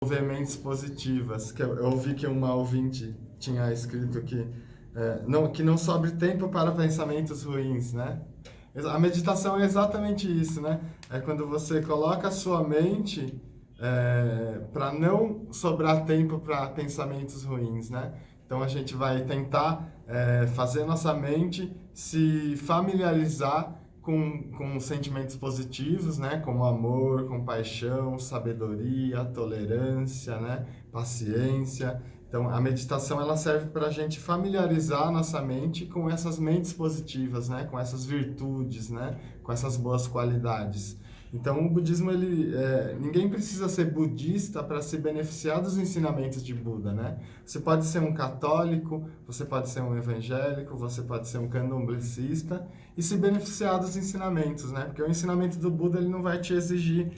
desenvolver mentes positivas, que eu ouvi que uma ouvinte tinha escrito que não sobre tempo para pensamentos ruins, né? A meditação é exatamente isso, né? É quando você coloca a sua mente para não sobrar tempo para pensamentos ruins, né? Então a gente vai tentar fazer nossa mente se familiarizar com sentimentos positivos, né? Como amor, compaixão, sabedoria, tolerância, né? Paciência. Então, a meditação ela serve para a gente familiarizar a nossa mente com essas mentes positivas, né? Com essas virtudes, né? Com essas boas qualidades. Então, o budismo, ninguém precisa ser budista para se beneficiar dos ensinamentos de Buda, né? Você pode ser um católico, você pode ser um evangélico, você pode ser um candomblessista e se beneficiar dos ensinamentos, né? Porque o ensinamento do Buda ele não vai te exigir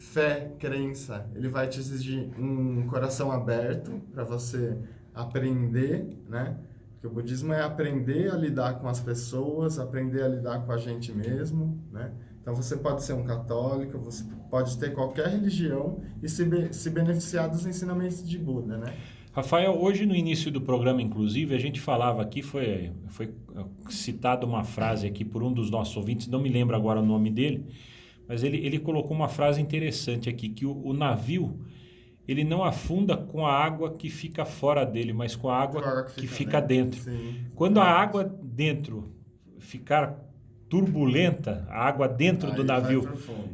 fé, crença. Ele vai te exigir um coração aberto para você aprender, né? Porque o budismo é aprender a lidar com as pessoas, aprender a lidar com a gente mesmo, né? Então você pode ser um católico, você pode ter qualquer religião e se beneficiar dos ensinamentos de Buda, né? Rafael, hoje no início do programa, inclusive, a gente falava aqui, foi citada uma frase aqui por um dos nossos ouvintes, não me lembro agora o nome dele, mas ele colocou uma frase interessante aqui, que o navio, ele não afunda com a água que fica fora dele, mas com a água que fica dentro. Sim, Quando a água dentro ficar turbulenta, a água dentro do navio,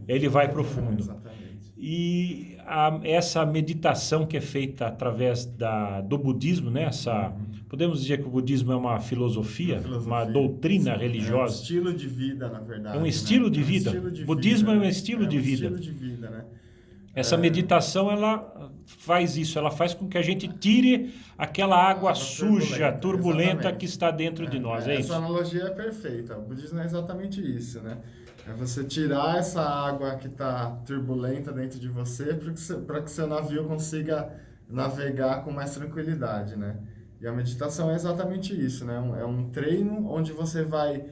ele vai para o fundo. Exatamente. E essa meditação que é feita através do budismo, né? Podemos dizer que o budismo é uma filosofia, uma doutrina religiosa. É um estilo de vida, na verdade. É um estilo de vida. O budismo é um estilo de vida. É um estilo de vida, né? Essa meditação, ela faz isso, ela faz com que a gente tire aquela água suja, turbulenta que está dentro de nós, é isso? Essa analogia é perfeita, o budismo é exatamente isso, né? É você tirar essa água que está turbulenta dentro de você para que seu navio consiga navegar com mais tranquilidade, né? E a meditação é exatamente isso, né? É um treino onde você vai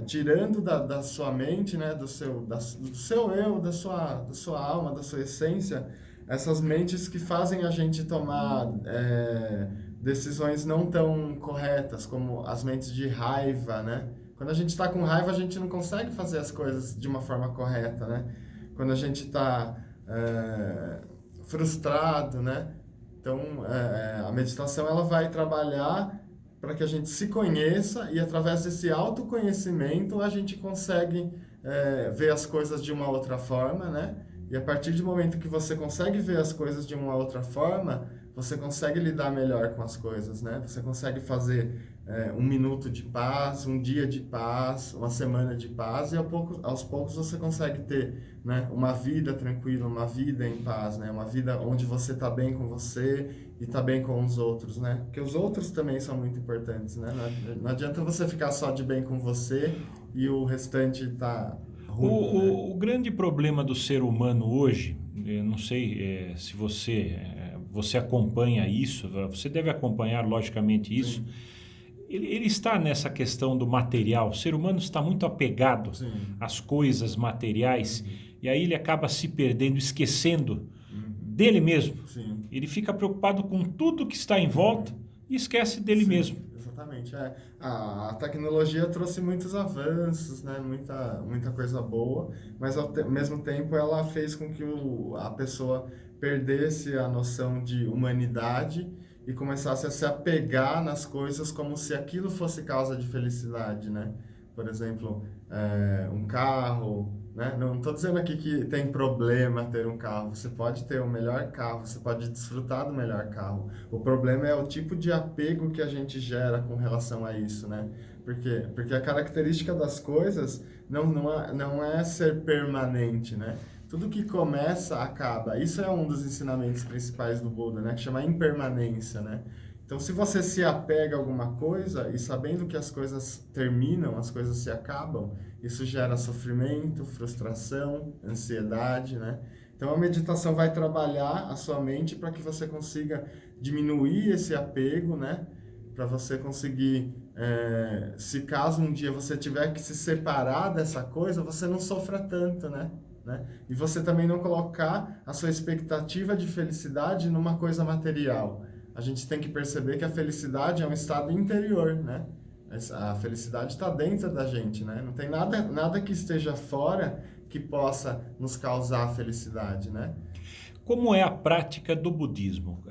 tirando da sua mente, né? Do seu eu, da sua alma, da sua essência, essas mentes que fazem a gente tomar decisões não tão corretas, como as mentes de raiva, né? Quando a gente está com raiva, a gente não consegue fazer as coisas de uma forma correta, né? Quando a gente está frustrado, né? Então, a meditação ela vai trabalhar para que a gente se conheça e, através desse autoconhecimento, a gente consegue ver as coisas de uma outra forma, né? E a partir do momento que você consegue ver as coisas de uma outra forma, você consegue lidar melhor com as coisas, né? Você consegue fazer um minuto de paz, um dia de paz, uma semana de paz, e aos poucos você consegue ter, né, uma vida tranquila, uma vida em paz, né? Uma vida onde você está bem com você e está bem com os outros, né? Porque os outros também são muito importantes, né? Não adianta você ficar só de bem com você e o restante tá ruim, né? O grande problema do ser humano hoje, eu não sei se você acompanha isso, você deve acompanhar logicamente isso. Sim. Ele está nessa questão do material. O ser humano está muito apegado Sim. às coisas materiais e aí ele acaba se perdendo, esquecendo dele mesmo. Sim. Ele fica preocupado com tudo que está em volta e esquece dele mesmo. Exatamente. A tecnologia trouxe muitos avanços, né? Muita coisa boa, mas ao mesmo tempo ela fez com que a pessoa perdesse a noção de humanidade e começasse a se apegar nas coisas como se aquilo fosse causa de felicidade, né? Por exemplo, um carro, né? Não estou dizendo aqui que tem problema ter um carro. Você pode ter o melhor carro, você pode desfrutar do melhor carro. O problema é o tipo de apego que a gente gera com relação a isso, né? Porque a característica das coisas não é ser permanente, né? Tudo que começa, acaba. Isso é um dos ensinamentos principais do Buda, né? Que chama impermanência, né? Então, se você se apega a alguma coisa e sabendo que as coisas terminam, as coisas se acabam, isso gera sofrimento, frustração, ansiedade, né? Então, a meditação vai trabalhar a sua mente para que você consiga diminuir esse apego, né? Para você conseguir, se caso um dia você tiver que se separar dessa coisa, você não sofra tanto, né? né? E você também não colocar a sua expectativa de felicidade numa coisa material. A gente tem que perceber que a felicidade é um estado interior, né? A felicidade está dentro da gente, né? Não tem nada que esteja fora que possa nos causar felicidade, né? Como é a prática do budismo?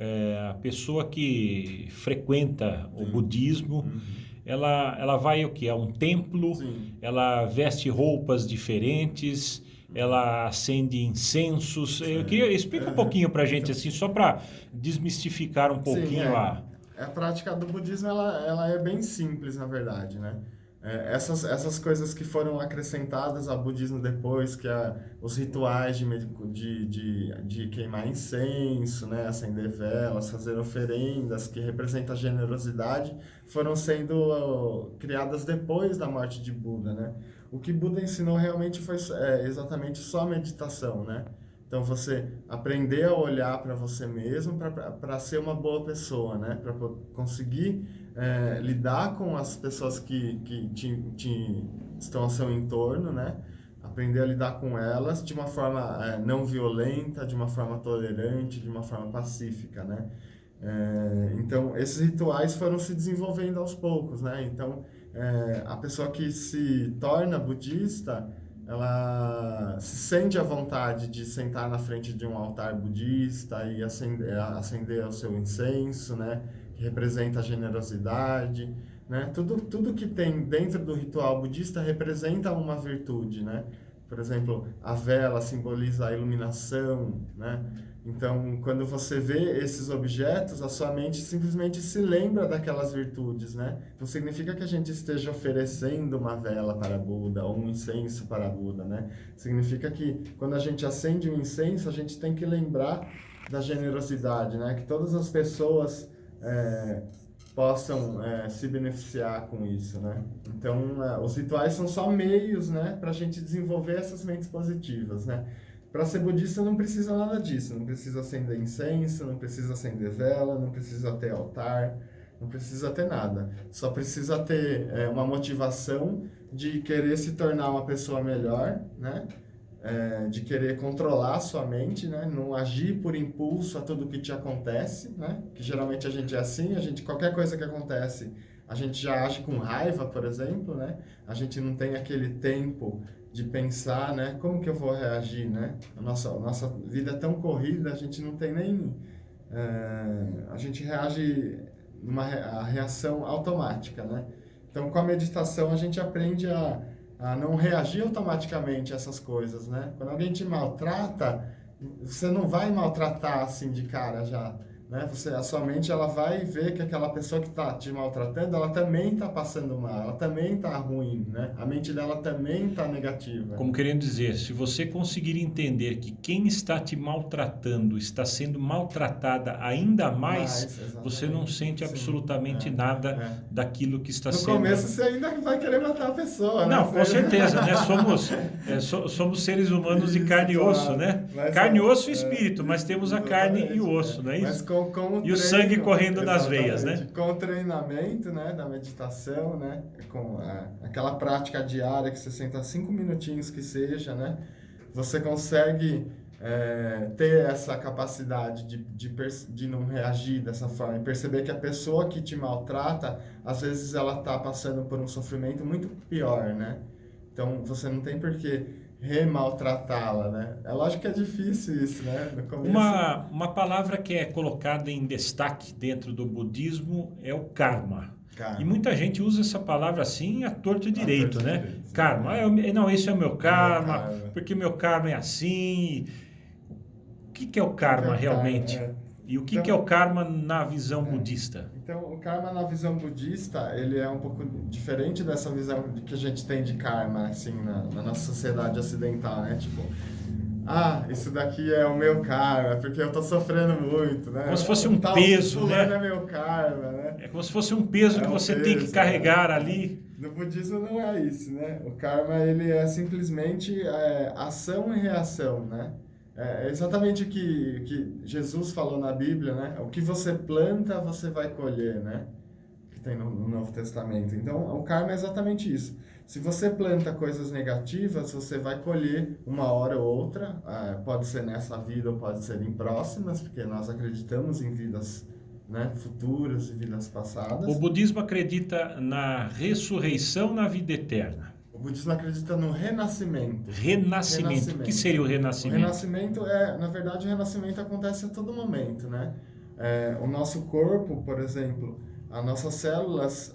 A pessoa que frequenta o budismo, ela vai o quê? A um templo, Sim. ela veste roupas diferentes, ela acende incensos. Eu queria explica um pouquinho para a gente, assim, só para desmistificar um pouquinho A prática do budismo, ela é bem simples, na verdade, né? Essas coisas que foram acrescentadas ao budismo depois, que é os rituais de queimar incenso, né? Acender velas, fazer oferendas, que representam a generosidade, foram sendo criadas depois da morte de Buda, né? O que Buda ensinou realmente foi exatamente só meditação, né? Então, você aprender a olhar para você mesmo para ser uma boa pessoa, né? Para conseguir lidar com as pessoas que estão ao seu entorno, né? Aprender a lidar com elas de uma forma não violenta, de uma forma tolerante, de uma forma pacífica, né? Então, esses rituais foram se desenvolvendo aos poucos, né? Então, a pessoa que se torna budista, ela se sente à vontade de sentar na frente de um altar budista e acender o seu incenso, né? Que representa a generosidade, né? Tudo que tem dentro do ritual budista representa uma virtude, né? Por exemplo, a vela simboliza a iluminação, né? Então, quando você vê esses objetos, a sua mente simplesmente se lembra daquelas virtudes, né? Não significa que a gente esteja oferecendo uma vela para Buda ou um incenso para Buda, né? Significa que quando a gente acende um incenso, a gente tem que lembrar da generosidade, né? Que todas as pessoas possam se beneficiar com isso, né? Então, os rituais são só meios, né? Para a gente desenvolver essas mentes positivas, né? Para ser budista não precisa nada disso, não precisa acender incenso, não precisa acender vela, não precisa ter altar, não precisa ter nada. Só precisa ter uma motivação de querer se tornar uma pessoa melhor, né? De querer controlar a sua mente, né? Não agir por impulso a tudo que te acontece, né? Que geralmente a gente é assim, qualquer coisa que acontece, a gente já age com raiva, por exemplo, né? A gente não tem aquele tempo de pensar, né? Como que eu vou reagir, né? A nossa vida é tão corrida, a gente não tem nem... a gente reage a reação automática, né? Então, com a meditação, a gente aprende a não reagir automaticamente a essas coisas, né? Quando alguém te maltrata, você não vai maltratar assim de cara já, né? A sua mente, ela vai ver que aquela pessoa que está te maltratando, ela também está passando mal, ela também está ruim, né? A mente dela também está negativa. Como querendo dizer, se você conseguir entender que quem está te maltratando está sendo maltratada ainda mais, você não sente absolutamente nada daquilo que está sendo... No começo você ainda vai querer matar a pessoa, né? Não, com certeza, né? Somos seres humanos de carne e osso, né? Carne, osso e espírito, mas temos a carne e o osso, não é isso? Mas com e o sangue correndo nas veias, né? Com o treinamento, né, da meditação, né, com aquela prática diária que você senta 5 minutinhos que seja, né, você consegue ter essa capacidade de não reagir dessa forma e perceber que a pessoa que te maltrata, às vezes ela está passando por um sofrimento muito pior, né? Então você não tem por que remaltratá-la, né? É lógico que é difícil isso, né? No começo... Uma palavra que é colocada em destaque dentro do budismo é o karma. E muita gente usa essa palavra assim à torto e direito, né? Direito, karma. Não, esse é o meu karma, porque meu karma é assim. O que é o karma realmente? E o que é o karma na visão budista? Então, o karma na visão budista, ele é um pouco diferente dessa visão que a gente tem de karma, assim, na nossa sociedade ocidental, né? Tipo, isso daqui é o meu karma, porque eu tô sofrendo muito, né? Como se fosse um peso, né? É meu karma, né? É como se fosse um peso que você tem que carregar ali. No budismo não é isso, né? O karma, ele é simplesmente ação e reação, né? É exatamente o que Jesus falou na Bíblia, né? O que você planta, você vai colher, né? Que tem no Novo Testamento. Então, o karma é exatamente isso. Se você planta coisas negativas, você vai colher uma hora ou outra, pode ser nessa vida ou pode ser em próximas, porque nós acreditamos em vidas, né, futuras e vidas passadas. O budismo acredita na ressurreição, na vida eterna. O budismo acredita no renascimento. Renascimento. O que seria o O renascimento? renascimento na verdade, o renascimento acontece a todo momento, né? O nosso corpo, por exemplo, as nossas células,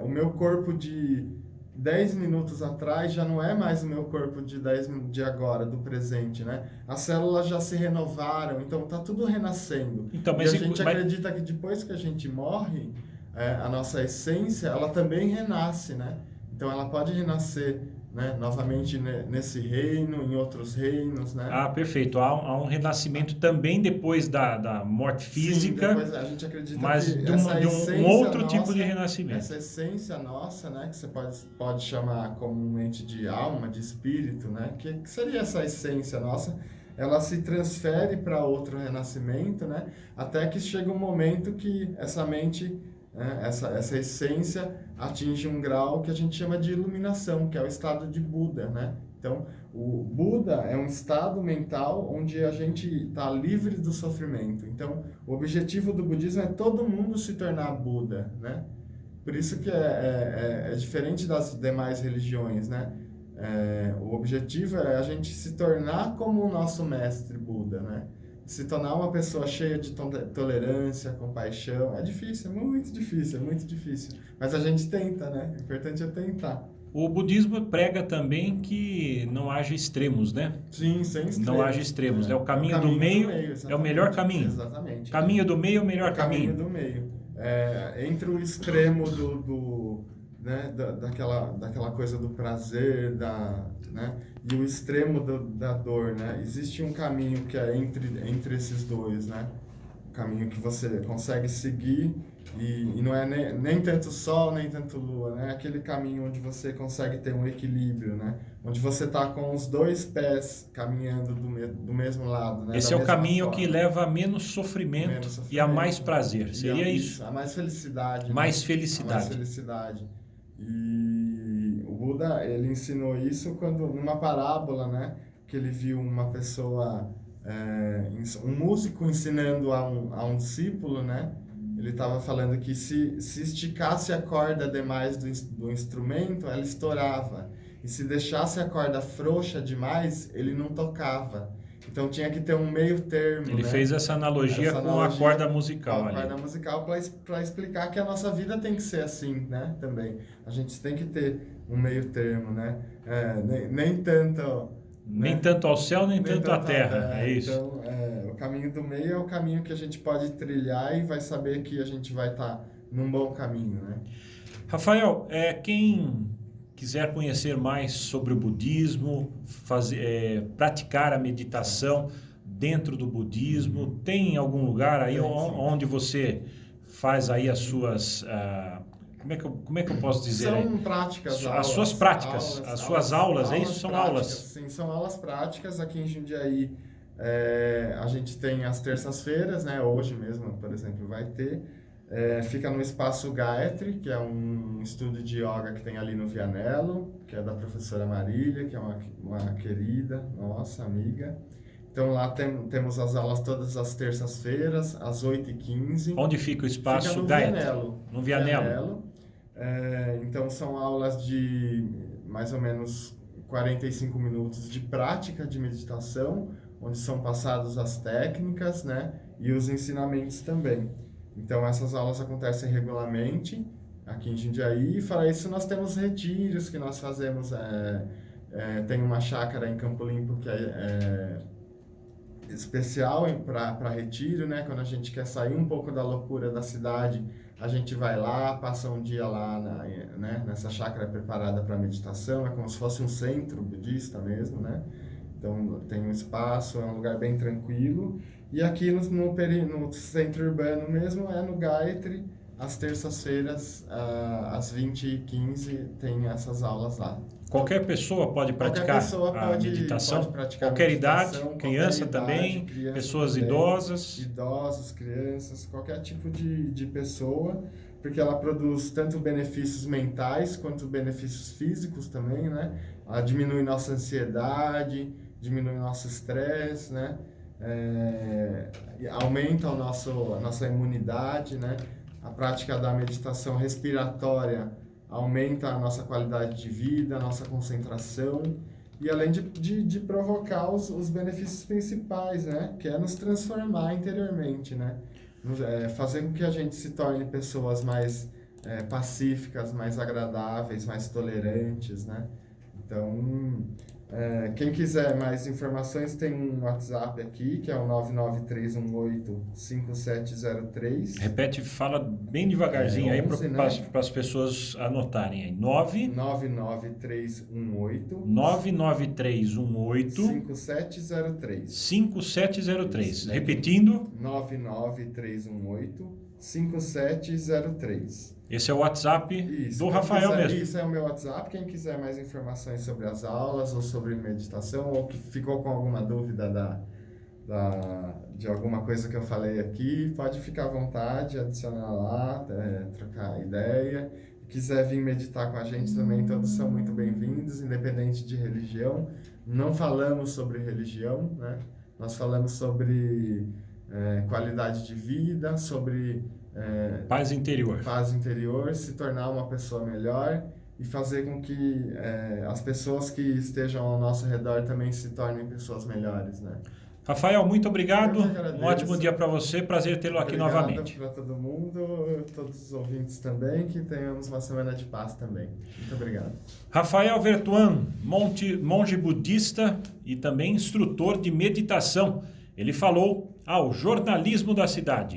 o meu corpo de 10 minutos atrás já não é mais o meu corpo de 10 minutos de agora, do presente, né? As células já se renovaram, então tá tudo renascendo. Então, e a gente acredita que depois que a gente morre, a nossa essência, ela também renasce, né? Então ela pode renascer, né, novamente nesse reino, em outros reinos, né? Ah, perfeito. Há um renascimento também depois da morte física. Sim, depois a gente acredita mas que de um outro tipo de renascimento. Essa essência nossa, né, que você pode chamar comumente de alma, de espírito, né, que seria essa essência nossa, ela se transfere para outro renascimento, né, até que chega um momento que essa mente, né, essa essência atinge um grau que a gente chama de iluminação, que é o estado de Buda, né? Então, o Buda é um estado mental onde a gente está livre do sofrimento. Então, o objetivo do budismo é todo mundo se tornar Buda, né? Por isso que é diferente das demais religiões, né? O objetivo é a gente se tornar como o nosso mestre Buda, né? Se tornar uma pessoa cheia de tolerância, compaixão. É difícil, é muito difícil, é muito difícil. Mas a gente tenta, né? O importante é tentar. O budismo prega também que não haja extremos, né? Sim, sem extremos. Não haja extremos. É o caminho do meio, é o melhor caminho. Exatamente. Caminho do meio é o melhor caminho. Caminho do meio. Entre o extremo né, daquela coisa do prazer, né, e o extremo da dor, né? Existe um caminho que é entre esses dois, né? Um caminho que você consegue seguir e não é nem tanto sol, nem tanto lua, né? Aquele caminho onde você consegue ter um equilíbrio, né? Onde você está com os dois pés caminhando do mesmo lado, né? Esse é o caminho que leva a menos sofrimento e a mais prazer. Seria isso? A mais felicidade. Mais né? felicidade. A mais felicidade. E o Buda, ele ensinou isso numa parábola, né? Que ele viu uma pessoa, um músico ensinando a um discípulo, né? Ele estava falando que se esticasse a corda demais do instrumento, ela estourava. E se deixasse a corda frouxa demais, ele não tocava. Então tinha que ter um meio termo. Ele fez essa analogia com a corda musical. Com a corda musical para explicar que a nossa vida tem que ser assim, né? Também. A gente tem que ter um meio termo, né? Nem tanto... Nem tanto ao céu, nem tanto à terra. É isso. Então, o caminho do meio é o caminho que a gente pode trilhar e vai saber que a gente vai estar num bom caminho, né? Rafael, quem quiser conhecer mais sobre o budismo, praticar a meditação dentro do budismo, tem algum lugar aí onde você faz aí as suas... Como é que eu posso dizer? São práticas, as suas práticas, as suas aulas, é isso? São práticas, aulas? Sim, são aulas práticas. Aqui em Jundiaí, a gente tem as terças-feiras, né? Hoje mesmo, por exemplo, vai ter. Fica no Espaço Gayatri, que é um estúdio de yoga que tem ali no Vianello, que é da professora Marília, que é uma querida, nossa amiga. Então lá temos as aulas todas as terças-feiras, às 8h15. Onde fica o Espaço Gayatri? No Vianello. Então são aulas de mais ou menos 45 minutos de prática de meditação, onde são passadas as técnicas, né, e os ensinamentos também. Então essas aulas acontecem regularmente aqui em Jundiaí. E fora isso, nós temos retiros que nós fazemos. Tem uma chácara em Campo Limpo que é especial para retiro, né? Quando a gente quer sair um pouco da loucura da cidade, a gente vai lá, passa um dia lá nessa chácara preparada para meditação. É como se fosse um centro budista mesmo, né? Então tem um espaço, é um lugar bem tranquilo. E aqui no centro urbano mesmo, no Gayatri, às terças-feiras, às 20h15, tem essas aulas lá. Qualquer pessoa pode praticar a meditação? Pode praticar qualquer meditação, idade, criança também, pessoas idosas? Idosos, crianças, qualquer tipo de pessoa, porque ela produz tanto benefícios mentais quanto benefícios físicos também, né? Ela diminui nossa ansiedade, diminui nosso estresse, né? Aumenta a nossa imunidade, né? A prática da meditação respiratória aumenta a nossa qualidade de vida, a nossa concentração, e além de provocar os benefícios principais, né? Que é nos transformar interiormente, né? Fazer com que a gente se torne pessoas mais pacíficas, mais agradáveis, mais tolerantes, né? Então, quem quiser mais informações, tem um WhatsApp aqui, que é o 993185703. Repete, fala bem devagarzinho 11, aí para as pessoas anotarem aí. 99318 5703. Repetindo. 993185703. Esse é o WhatsApp do Rafael mesmo. Isso é o meu WhatsApp. Quem quiser mais informações sobre as aulas ou sobre meditação, ou que ficou com alguma dúvida de alguma coisa que eu falei aqui, pode ficar à vontade, adicionar lá, trocar ideia. Quiser vir meditar com a gente também, todos são muito bem-vindos, independente de religião. Não falamos sobre religião, né? Nós falamos sobre qualidade de vida, sobre paz interior, se tornar uma pessoa melhor e fazer com que as pessoas que estejam ao nosso redor também se tornem pessoas melhores, né? Rafael, muito obrigado. Um ótimo dia para você. Prazer tê-lo aqui novamente. Obrigado para todo mundo, todos os ouvintes também, que tenhamos uma semana de paz também. Muito obrigado. Rafael Vertuan, monge budista e também instrutor de meditação. Ele falou ao Jornalismo da Cidade.